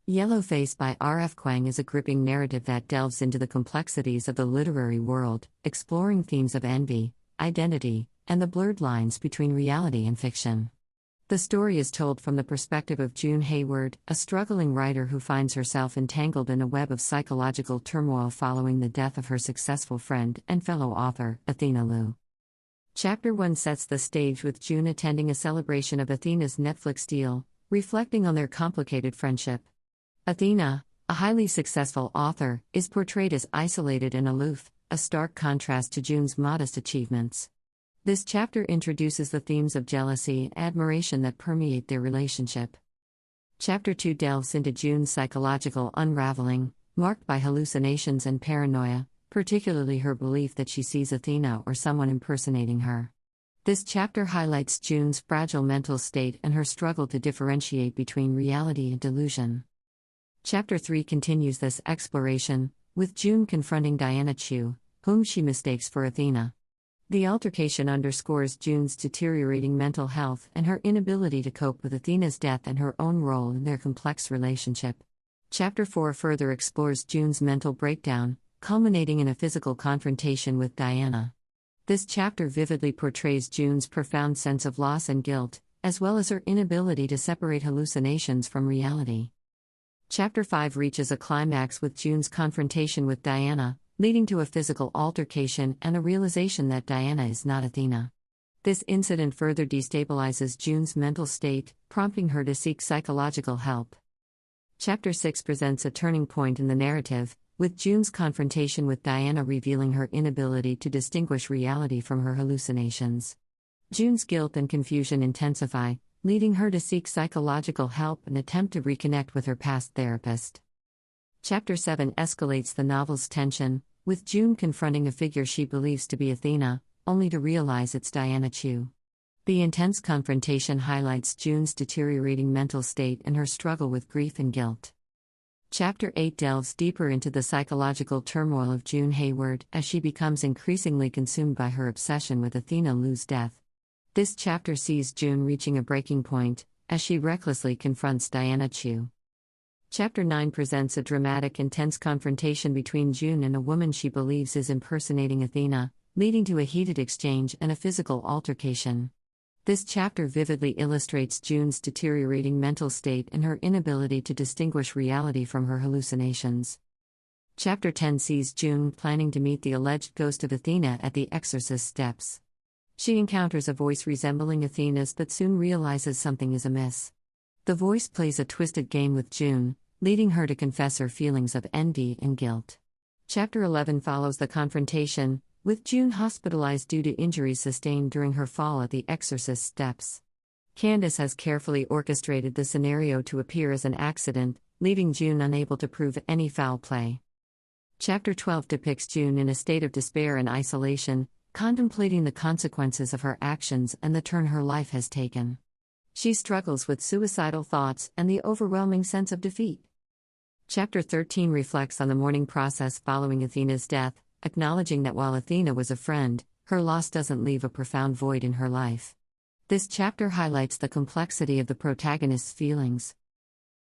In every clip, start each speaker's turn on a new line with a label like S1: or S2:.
S1: Yellowface by R.F. Kuang is a gripping narrative that delves into the complexities of the literary world, exploring themes of envy, identity, and the blurred lines between reality and fiction. The story is told from the perspective of June Hayward, a struggling writer who finds herself entangled in a web of psychological turmoil following the death of her successful friend and fellow author, Athena Liu. Chapter 1 sets the stage with June attending a celebration of Athena's Netflix deal, reflecting on their complicated friendship. Athena, a highly successful author, is portrayed as isolated and aloof, a stark contrast to June's modest achievements. This chapter introduces the themes of jealousy and admiration that permeate their relationship. Chapter 2 delves into June's psychological unraveling, marked by hallucinations and paranoia, particularly her belief that she sees Athena or someone impersonating her. This chapter highlights June's fragile mental state and her struggle to differentiate between reality and delusion. Chapter 3 continues this exploration, with June confronting Diana Chu, whom she mistakes for Athena. The altercation underscores June's deteriorating mental health and her inability to cope with Athena's death and her own role in their complex relationship. Chapter 4 further explores June's mental breakdown, culminating in a physical confrontation with Diana. This chapter vividly portrays June's profound sense of loss and guilt, as well as her inability to separate hallucinations from reality. Chapter 5 reaches a climax with June's confrontation with Diana, leading to a physical altercation and the realization that Diana is not Athena. This incident further destabilizes June's mental state, prompting her to seek psychological help. Chapter 6 presents a turning point in the narrative, with June's confrontation with Diana revealing her inability to distinguish reality from her hallucinations. June's guilt and confusion intensify, leading her to seek psychological help and attempt to reconnect with her past therapist. Chapter 7 escalates the novel's tension, with June confronting a figure she believes to be Athena, only to realize it's Diana Chu. The intense confrontation highlights June's deteriorating mental state and her struggle with grief and guilt. Chapter 8 delves deeper into the psychological turmoil of June Hayward as she becomes increasingly consumed by her obsession with Athena Liu's death. This chapter sees June reaching a breaking point, as she recklessly confronts Diana Chu. Chapter 9 presents a dramatic, intense confrontation between June and a woman she believes is impersonating Athena, leading to a heated exchange and a physical altercation. This chapter vividly illustrates June's deteriorating mental state and her inability to distinguish reality from her hallucinations. Chapter 10 sees June planning to meet the alleged ghost of Athena at the exorcist steps. She encounters a voice resembling Athena's but soon realizes something is amiss. The voice plays a twisted game with June, leading her to confess her feelings of envy and guilt. Chapter 11 follows the confrontation, with June hospitalized due to injuries sustained during her fall at the exorcist steps. Candace has carefully orchestrated the scenario to appear as an accident, leaving June unable to prove any foul play. Chapter 12 depicts June in a state of despair and isolation, contemplating the consequences of her actions and the turn her life has taken. She struggles with suicidal thoughts and the overwhelming sense of defeat. Chapter 13 reflects on the mourning process following Athena's death, acknowledging that while Athena was a friend, her loss doesn't leave a profound void in her life. This chapter highlights the complexity of the protagonist's feelings.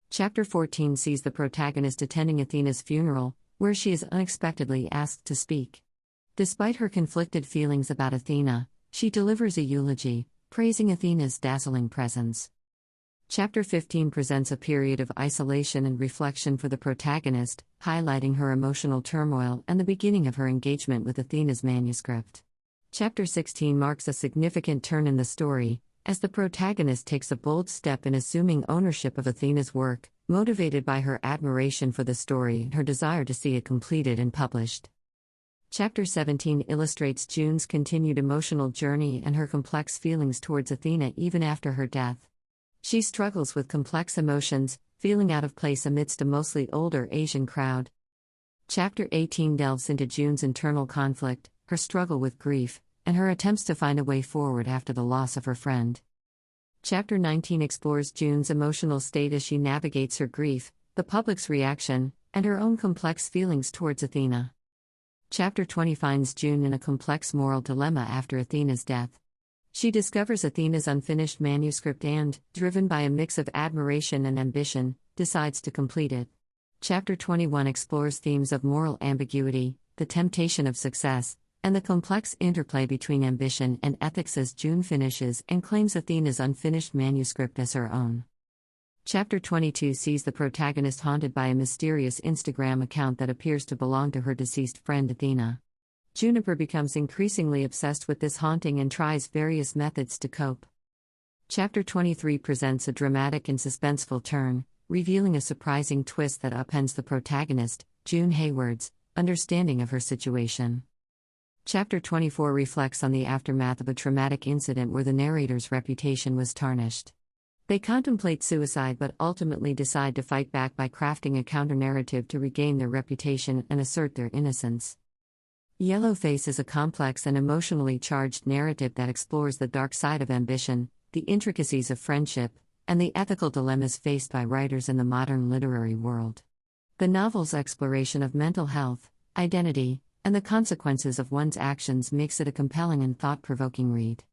S1: Chapter 14 sees the protagonist attending Athena's funeral, where she is unexpectedly asked to speak. Despite her conflicted feelings about Athena, she delivers a eulogy, praising Athena's dazzling presence. Chapter 15 presents a period of isolation and reflection for the protagonist, highlighting her emotional turmoil and the beginning of her engagement with Athena's manuscript. Chapter 16 marks a significant turn in the story, as the protagonist takes a bold step in assuming ownership of Athena's work, motivated by her admiration for the story and her desire to see it completed and published. Chapter 17 illustrates June's continued emotional journey and her complex feelings towards Athena even after her death. She struggles with complex emotions, feeling out of place amidst a mostly older Asian crowd. Chapter 18 delves into June's internal conflict, her struggle with grief, and her attempts to find a way forward after the loss of her friend. Chapter 19 explores June's emotional state as she navigates her grief, the public's reaction, and her own complex feelings towards Athena. Chapter 20 finds June in a complex moral dilemma after Athena's death. She discovers Athena's unfinished manuscript and, driven by a mix of admiration and ambition, decides to complete it. Chapter 21 explores themes of moral ambiguity, the temptation of success, and the complex interplay between ambition and ethics as June finishes and claims Athena's unfinished manuscript as her own. Chapter 22 sees the protagonist haunted by a mysterious Instagram account that appears to belong to her deceased friend Athena. Juniper becomes increasingly obsessed with this haunting and tries various methods to cope. Chapter 23 presents a dramatic and suspenseful turn, revealing a surprising twist that upends the protagonist, June Hayward's, understanding of her situation. Chapter 24 reflects on the aftermath of a traumatic incident where the narrator's reputation was tarnished. They contemplate suicide but ultimately decide to fight back by crafting a counter-narrative to regain their reputation and assert their innocence. Yellowface is a complex and emotionally charged narrative that explores the dark side of ambition, the intricacies of friendship, and the ethical dilemmas faced by writers in the modern literary world. The novel's exploration of mental health, identity, and the consequences of one's actions makes it a compelling and thought-provoking read.